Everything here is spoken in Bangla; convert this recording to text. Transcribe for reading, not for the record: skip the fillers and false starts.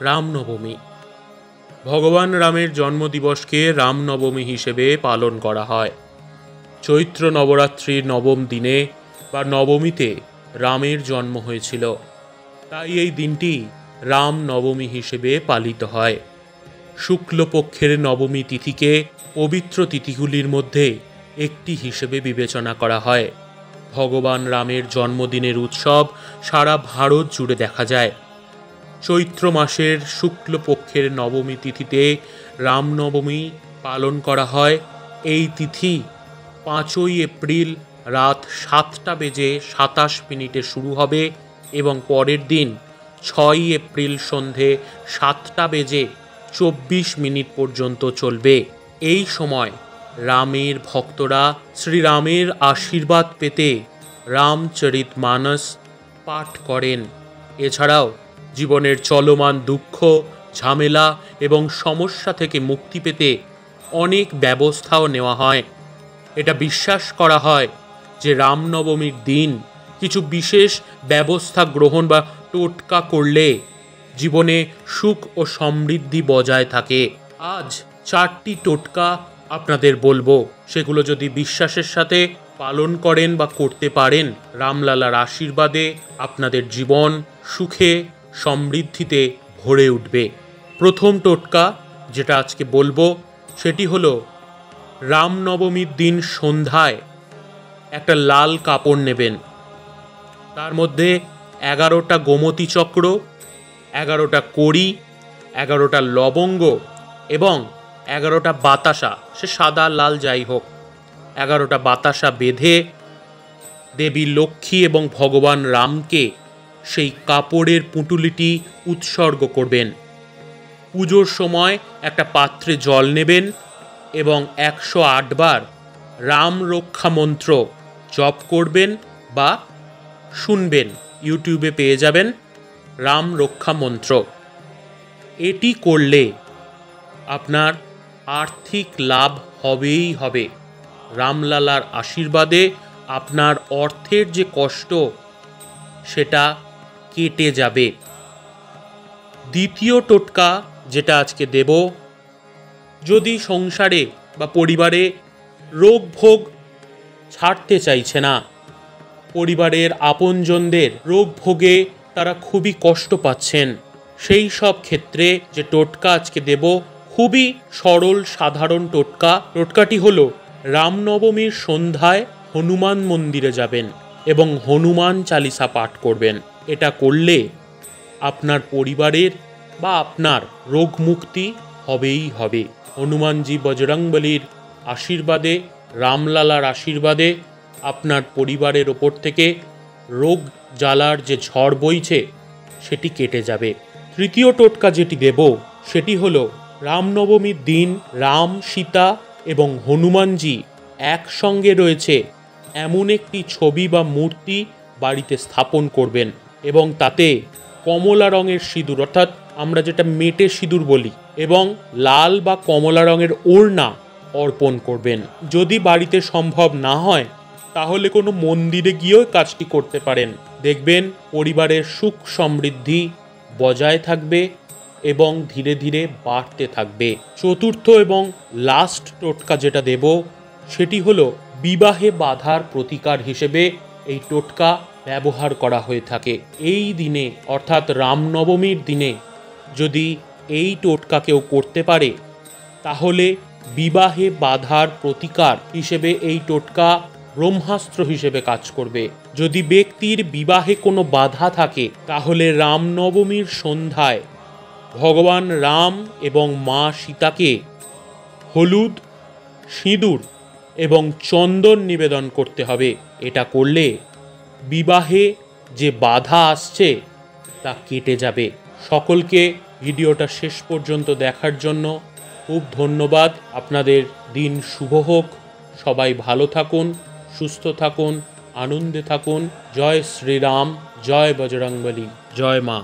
রামনবমী। ভগবান রামের জন্মদিবসকে রামনবমী হিসেবে পালন করা হয়। চৈত্র নবরাত্রির নবম দিনে বা নবমীতে রামের জন্ম হয়েছিল, তাই এই দিনটি রামনবমী হিসেবে পালিত হয়। শুক্লপক্ষের নবমী তিথিকে পবিত্র তিথিগুলির মধ্যে একটি হিসেবে বিবেচনা করা হয়। ভগবান রামের জন্মদিনের উৎসব সারা ভারত জুড়ে দেখা যায়। চৈত্র মাসের শুক্লপক্ষের নবমী তিথিতে রামনবমী পালন করা হয়। এই তিথি 5ই এপ্রিল রাত 7:27 শুরু হবে এবং পরের দিন 6ই এপ্রিল সন্ধে 7:24 পর্যন্ত চলবে। এই সময় রামের ভক্তরা শ্রীরামের আশীর্বাদ পেতে রামচরিতমানস পাঠ করেন। এছাড়াও জীবনের চলমান দুঃখ, ঝামেলা এবং সমস্যা থেকে মুক্তি পেতে অনেক ব্যবস্থাও নেওয়া হয়। এটা বিশ্বাস করা হয় যে রামনবমীর দিন কিছু বিশেষ ব্যবস্থা গ্রহণ বা টোটকা করলে জীবনে সুখ ও সমৃদ্ধি বজায় থাকে। আজ 4টি টোটকা আপনাদের বলবো, সেগুলো যদি বিশ্বাসের সাথে পালন করেন বা করতে পারেন, রামলালার আশীর্বাদে আপনাদের জীবন সুখে সমৃদ্ধিতে ভরে উঠবে। প্রথম টোটকা যেটা আজকে বলবো সেটি হলো, রামনবমীর দিন সন্ধ্যায় একটা লাল কাপড় নেবেন। তার মধ্যে 11টা গোমতী চক্র, 11টা কড়ি, 11টা লবঙ্গ এবং 11টা বাতাসা, সে সাদা লাল যাই হোক, 11টা বাতাসা বেঁধে দেবী লক্ষ্মী এবং ভগবান রামকে সেই কাপড়ের পুঁটুলিটি উৎসর্গ করবেন। পুজোর সময় একটা পাত্রে জল নেবেন এবং 108 বার রাম রক্ষা মন্ত্র জপ করবেন বা শুনবেন। ইউটিউবে পেয়ে যাবেন রাম রক্ষা মন্ত্র। এটি করলে আপনার আর্থিক লাভ হবেই হবে। রামলালার আশীর্বাদে আপনার অর্থের যে কষ্ট সেটা কেটে যাবে। দ্বিতীয় টোটকা যেটা আজকে দেব, যদি সংসারে বা পরিবারে রোগ ভোগ ছাড়তে চাইছে না, পরিবারের আপনজনদের রোগ ভোগে তারা খুবই কষ্ট পাচ্ছেন, সেই সব ক্ষেত্রে যে টোটকা আজকে দেব খুবই সরল সাধারণ টোটকা। টোটকাটি হলো, রামনবমীর সন্ধ্যায় হনুমান মন্দিরে যাবেন এবং হনুমান চালিসা পাঠ করবেন। এটা করলে আপনার পরিবারের বা আপনার রোগ মুক্তি হবেই হবে। হনুমানজি বজরংবলীর আশীর্বাদে, রামলালার আশীর্বাদে আপনার পরিবারের ওপর থেকে রোগ জ্বালার যে ঝড় বইছে সেটি কেটে যাবে। তৃতীয় টোটকা যেটি দেব সেটি হলো, রামনবমীর দিন রাম, সীতা এবং হনুমানজি একসঙ্গে রয়েছে এমন একটি ছবি বা মূর্তি বাড়িতে স্থাপন করবেন এবং তাতে কমলা রঙের সিঁদুর, অর্থাৎ আমরা যেটা মেটে সিঁদুর বলি, এবং লাল বা কমলা রঙের ওড়না অর্পণ করবেন। যদি বাড়িতে সম্ভব না হয় তাহলে কোনো মন্দিরে গিয়েও কাজটি করতে পারেন। দেখবেন পরিবারের সুখ সমৃদ্ধি বজায় থাকবে এবং ধীরে ধীরে বাড়তে থাকবে। চতুর্থ এবং লাস্ট টোটকা যেটা দেব সেটি হলো, বিবাহে বাধার প্রতিকার হিসেবে এই টোটকা ব্যবহার করা হয়ে থাকে। এই দিনে অর্থাৎ রামনবমীর দিনে যদি এই টোটকা কেউ করতে পারে তাহলে বিবাহে বাধার প্রতিকার হিসেবে এই টোটকা ব্রহ্মাস্ত্র হিসেবে কাজ করবে। যদি ব্যক্তির বিবাহে কোনো বাধা থাকে তাহলে রামনবমীর সন্ধ্যায় ভগবান রাম এবং মা সীতাকে হলুদ, সিঁদুর এবং চন্দন নিবেদন করতে হবে। এটা করলে বিবাহে যে বাধা আসছে তা কেটে যাবে। সকলকে ভিডিওটা শেষ পর্যন্ত দেখার জন্য খুব ধন্যবাদ। আপনাদের দিন শুভ হোক। সবাই ভালো থাকুন, সুস্থ থাকুন, আনন্দে থাকুন। জয় শ্রীরাম, জয় বজরংবলী, জয় মা।